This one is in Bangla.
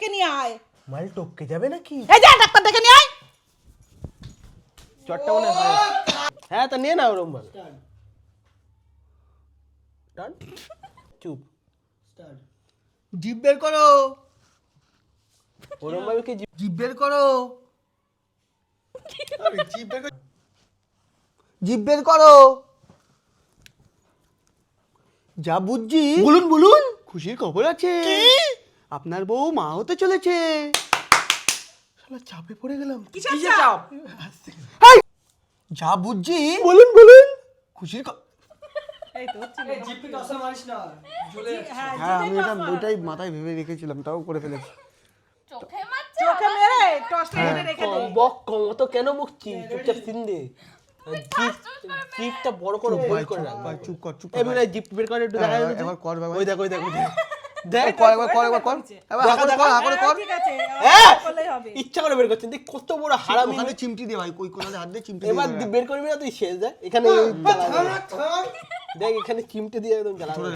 ডেকে নিয়ে আয়। মাল টপকে যাবে নাকি? এই যা ডাক্তার ডেকে নিয়ে আয়। চটটা মনে হয়। হ্যাঁ তা নিয়ে নাও ওরম ভাবে। ডান। চুপ। জিভ বের করো। ওরম ভাবে কি জিভ বের করো। আরে জিভ বের করো। জিভ বের করো। যা বুঝছি বলুন বলুন খুশির খবর আছে। আপনার বউ মা হতে চলেছে। শালা চাপে পড়ে গেলাম। কিসের চাপ? হাই! যা বুঝছি বলুন বলুন খুশির এই তো হচ্ছে না। জিপি টসা মারিস না ঝুলে হ্যাঁ, হ্যাঁ আমি এটা ওইটাই মাথায় ভেবে রেখেছিলাম তাও করে ফেলেছি। চোখে মারছে চোখে মেরে টসটা এনে রেখে দে। বক কম তো কেন বকছি? চুপচাপ সিন দে। জিপটা বড় করে বল করে রাখ। ভাই চুপ কর চুপ কর। এমনি জিপ বের করে একটু দেখা যাচ্ছে। এবার কর বাবা। ওই দেখ ওই দেখ ওই দেখ। দেখ কর একবার কর একবার কর। এবার হাতে কর হাতে কর। ঠিক আছে, হ্যাঁ করলেই হবে। ইচ্ছা করে বের করছেন দেখ কত বড় হারামি। ওখানে চিমটি দে ভাই কই কোনালে হাত দিয়ে চিমটি দে। এবার বের করবি না তুই শেষ দেখ এখানে দেখ এখানে চিমটে দিয়ে একদম জ্বালা